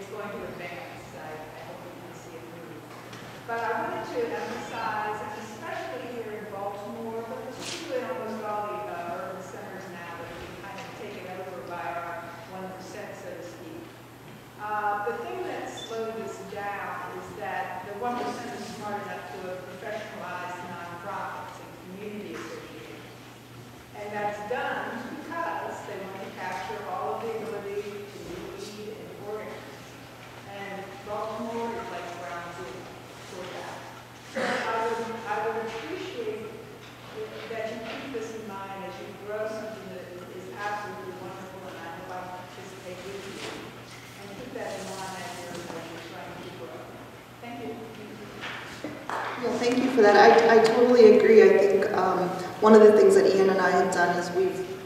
it's going to advance. I hope we can see it move. But I wanted to emphasize, and especially here in Baltimore, but particularly in almost all the urban centers now that have been kind of taken over by our 1%, so to speak. The thing that slowed this down is that the 1% is smart enough to have professionalized nonprofits and community associations. And that's done because they want to capture all of the ability to lead and organize. And Baltimore is like ground zero for that. So I would appreciate that you keep this in mind as you grow something that is absolutely wonderful, and I hope I can participate with you. And keep that in mind as you're trying to grow. Thank you. Well, thank you for that. I totally agree. I think one of the things that Ian and I have done is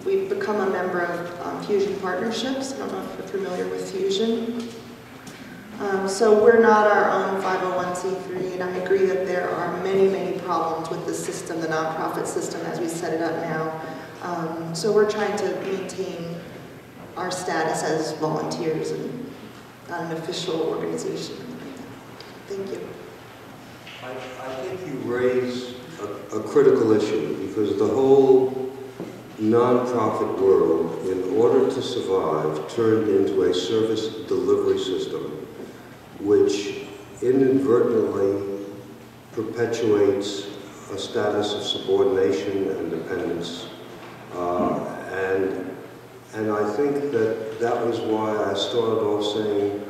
we've become a member of Fusion Partnerships. I don't know if you're familiar with Fusion. So we're not our own 501c3, and I agree that there are many, many problems with the system, the nonprofit system, as we set it up now. So we're trying to maintain our status as volunteers and not an official organization. Thank you. I think you raise a critical issue, because the whole nonprofit world, in order to survive, turned into a service delivery system, which inadvertently perpetuates a status of subordination and dependence. And I think that was why I started off saying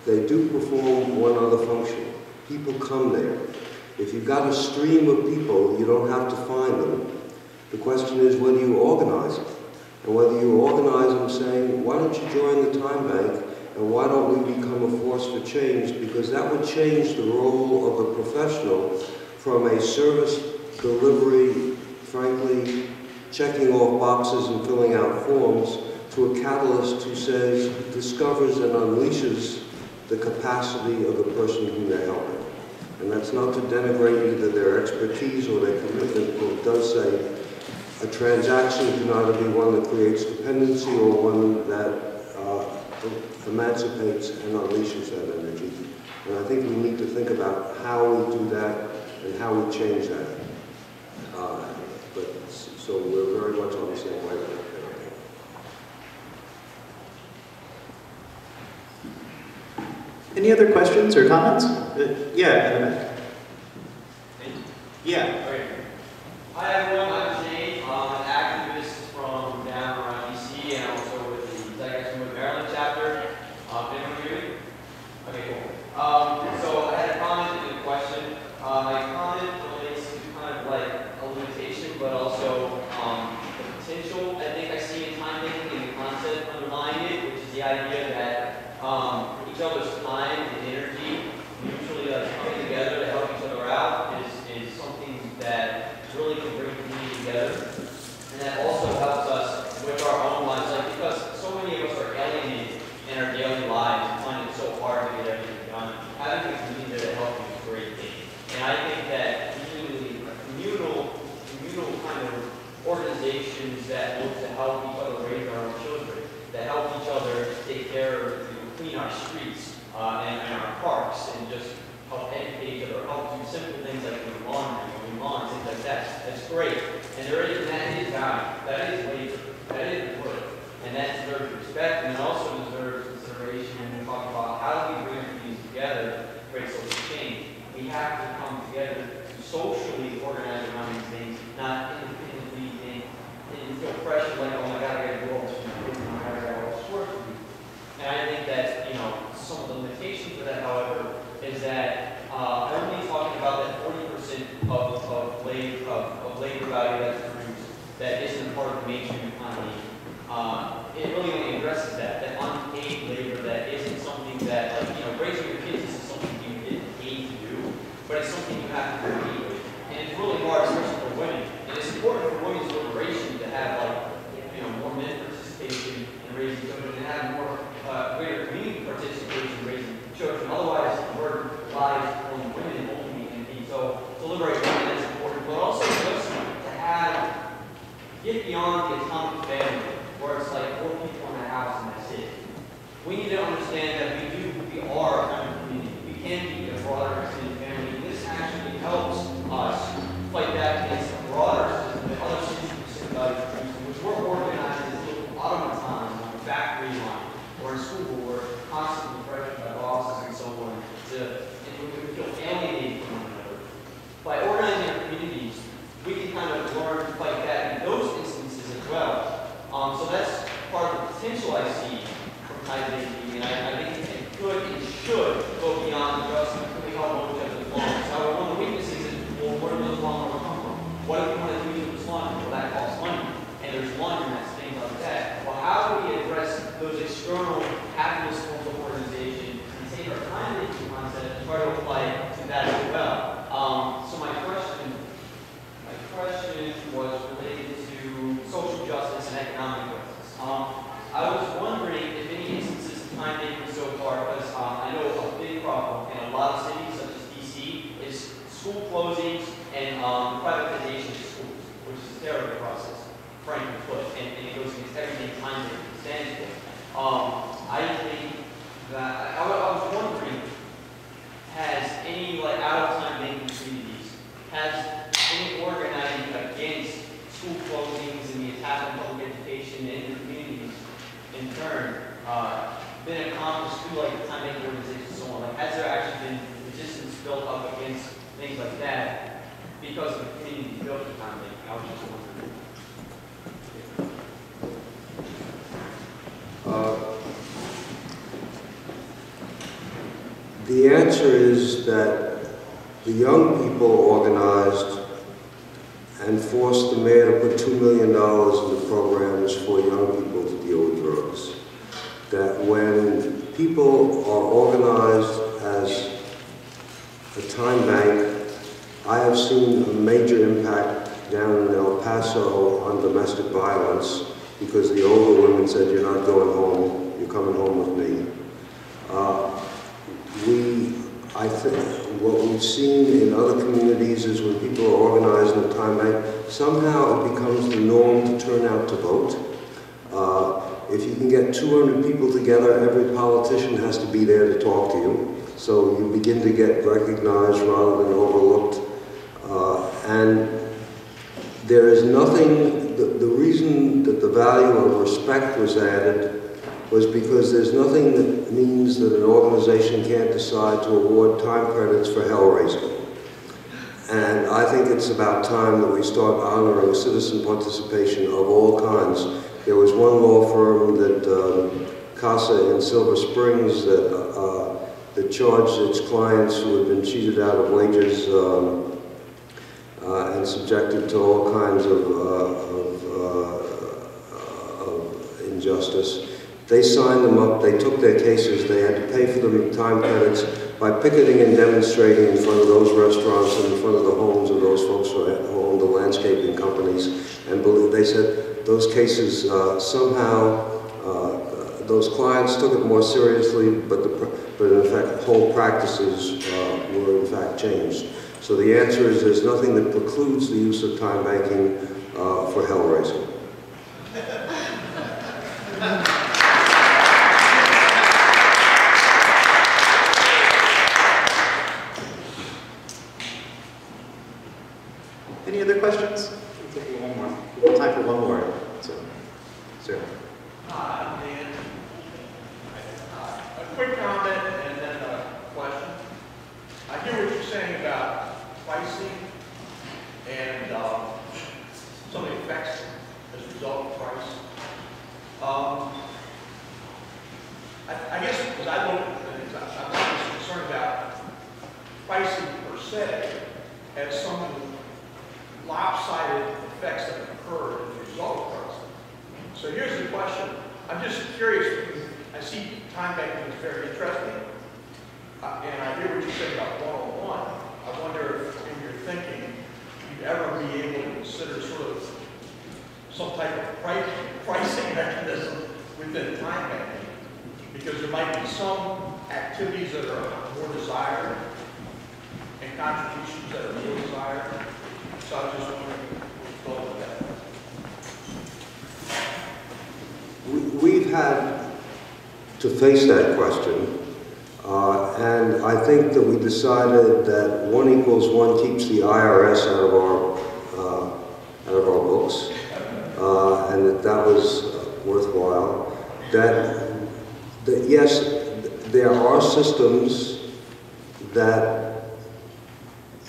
they do perform one other function. People come there. If you've got a stream of people, you don't have to find them. The question is whether you organize them. And whether you organize them saying, why don't you join the TimeBank, and why don't we become a force for change? Because that would change the role of the professional from a service delivery, frankly, checking off boxes and filling out forms, to a catalyst who says, discovers and unleashes the capacity of the person whom they're helping. And that's not to denigrate either their expertise or their commitment, but it does say a transaction can either be one that creates dependency or one that emancipates and unleashes that energy. And I think we need to think about how we do that and how we change that. So we're very much on the same wavelength. Any other questions or comments? Yeah. Yeah. Okay. Hi everyone, I'm Shane. I'm an activist from down around DC and also with the Zeitgeist Maryland chapter. Been reviewing? Okay, cool. So I had a comment and a question. My comment relates to kind of like a limitation, but also the potential I think I see in time thinking and the concept underlying it, which is the idea that each other's time and energy mutually coming together to help each other out is something that really can bring community together. And that also helps us with our own lives, like, because so many of us are alienated in our daily lives and find it so hard to get everything done. Having a community there to help you is a great thing. And I think that communal kind of organizations that look to help each other raise our own children, that help each other take care of, clean our streets and our parks, and just help educate each other, help do simple things like doing laundry, mowing lawns, things like that. That's great. And that is value. That is labor. That is work. And that deserves respect, and it also deserves consideration when we talk about how do we bring our communities together to create social change. We have to come together to socially organize around these things, not independently and feel pressure like, oh my God, I gotta do all this for my kids, and I gotta do all this work for you. And I think that, some of the limitations of that, however, is that only talking about that 40% of labor value that's produced that isn't a part of the mainstream economy. It really only addresses that unpaid labor that isn't something that, raising your kids isn't something you get paid to do, but it's something you have to compete with. And it's really hard, especially for women. And it's important for women's liberation to have, more men participation in raising children and have more greater community participation in raising children. Otherwise, the burden lies on women only. And so to liberate women is important, but also just to get beyond the atomic family, where it's like 4 people in a understand that we are a kind of community. We can be a broader extended family. This actually helps us fight back against the broader system that other cities which we're organized as little automatons on a factory line or in school where we're constantly pressured by bosses and so on and we feel alienated from one another. By organizing our communities, we can kind of learn to fight back in those instances as well. So that's part of the potential I see from TimeBank, and I think it could and should go beyond just can we help each other's loans. However, one of the weaknesses is, well, where do those loans come from? What if we want to do this laundry? Well, that costs money, and there's laundromats, things like that. Well, how do we address those external capitalist forms of organization and take our TimeBank concept and try to apply to that as well? So my question was related to social justice and economic justice. I was wondering if any instances of TimeBank so far, because I know a big problem in a lot of cities, such as DC, is school closings and privatization of schools, which is a terrible process, frankly put, and it goes against everything TimeBank stands for. I think that I was wondering, has any out-of-time banking communities, has any organizing against school closings and the attack on public education in the communities in turn been accomplished through the time banking organizations and so on? Has there actually been resistance built up against things like that because of the community built the time banking? I was just wondering. The answer is that the young people organized and forced the mayor to put $2 million into programs for young people to deal with drugs. That when people are organized as a time bank, I have seen a major impact down in El Paso on domestic violence because the older women said, "You're not going home, you're coming home with me." I think what we've seen in other communities is when people are organized in a time bank, somehow it becomes the norm to turn out to vote. If you can get 200 people together, every politician has to be there to talk to you. So you begin to get recognized rather than overlooked. And there is nothing, the reason that the value of respect was added was because there's nothing that means that an organization can't decide to award time credits for hell raising. And I think it's about time that we start honoring citizen participation of all kinds. There was one law firm that, Casa in Silver Springs, that charged its clients who had been cheated out of wages and subjected to all kinds of injustice. They signed them up, they took their cases, they had to pay for them time credits by picketing and demonstrating in front of those restaurants and in front of the homes of those folks who owned the landscaping companies. And they said those cases somehow, those clients took it more seriously, but in fact whole practices were in fact changed. So the answer is there's nothing that precludes the use of time banking for hell raising. Any other questions? We'll take one more. We have time for one more. So, sir. Hi, I'm Dan. A quick comment and then a question. I hear what you're saying about pricing and some of the effects as a result of price. I guess because I look at things, I'm not as concerned about pricing per se as some of the lopsided effects that occur as a result of pricing. So here's the question. I'm just curious because I see time banking is very interesting. And I hear what you said about one-on-one. I wonder if in your thinking you'd ever be able to consider sort of some type of pricing mechanism within time banking. Because there might be some activities that are more desired and contributions that are more desired. So I was just wondering what you thought of that. We've had to face that question. And I think that we decided that 1 equals 1 keeps the IRS out of our books, and that was worthwhile. That yes, there are systems that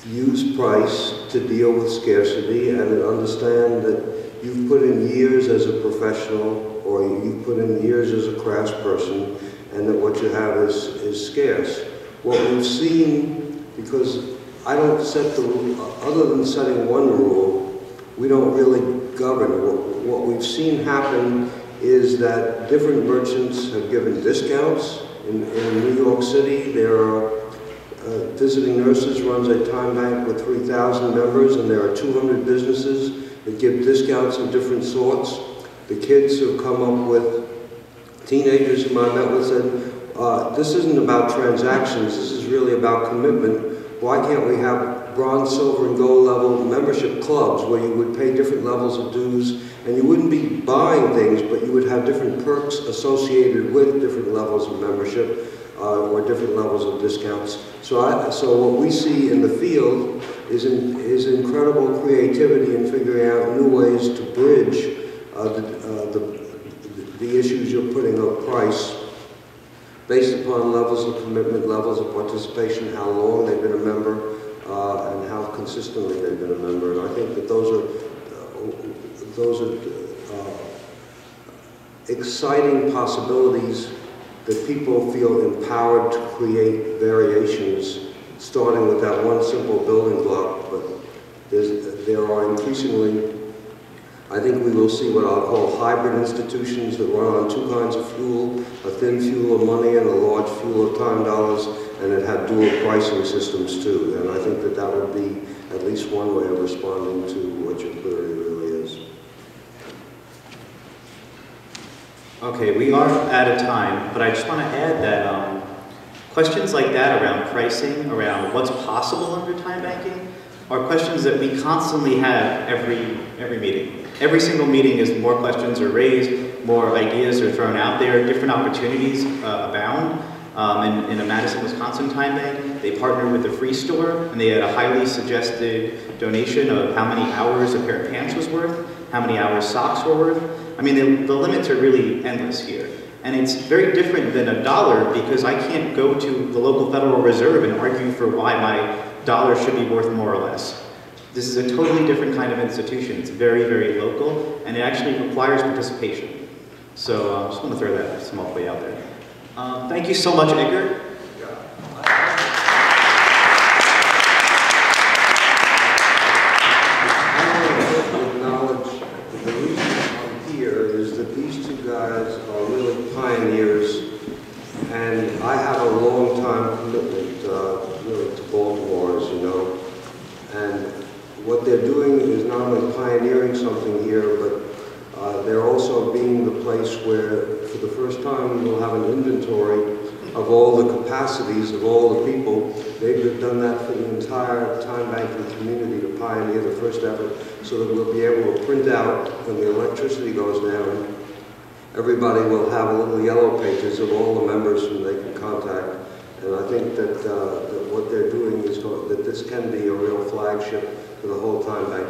use price to deal with scarcity and understand that you've put in years as a professional or you've put in years as a craftsperson, and that what you have is scarce. What we've seen, because I don't set the rule, other than setting one rule, we don't really govern. What we've seen happen is that different merchants have given discounts. In New York City, there are Visiting Nurses runs a time bank with 3,000 members, and there are 200 businesses that give discounts of different sorts. The kids have come up with, teenagers whom I met with said, this isn't about transactions, this is really about commitment. Why can't we have bronze, silver, and gold level membership clubs where you would pay different levels of dues, and you wouldn't be buying things, but you would have different perks associated with different levels of membership or different levels of discounts. So what we see in the field is incredible creativity in figuring out new ways to bridge the issues you're putting on price based upon levels of commitment, levels of participation, how long they've been a member, and how consistently they've been a member. And I think that those are exciting possibilities that people feel empowered to create variations, starting with that one simple building block. But there are increasingly, I think we will see what I'll call hybrid institutions that run on two kinds of fuel, a thin fuel of money and a large fuel of time dollars, and it have dual pricing systems too. And I think that that would be at least one way of responding to what your query really is. Okay, we are out of time, but I just want to add that questions like that around pricing, around what's possible under time banking, are questions that we constantly have every meeting. Every single meeting is more questions are raised, more ideas are thrown out there, different opportunities abound. In a Madison, Wisconsin time bank, they partnered with the Free Store, and they had a highly suggested donation of how many hours a pair of pants was worth, how many hours socks were worth. I mean, the limits are really endless here. And it's very different than $1 because I can't go to the local Federal Reserve and argue for why my dollar should be worth more or less. This is a totally different kind of institution. It's very, very local, and it actually requires participation. So I just want to throw that small play out there. Thank you so much, Edgar. And I have a long-time commitment really to Baltimore, as you know. And what they're doing is not only pioneering something here, but they're also being the place where, for the first time, we'll have an inventory of all the capacities of all the people. They've done that for the entire time banking community to pioneer the first effort, so that we'll be able to print out when the electricity goes down. Everybody will have little yellow pages of all the members whom they can contact. And I think that, that what they're doing is that this can be a real flagship for the whole time bank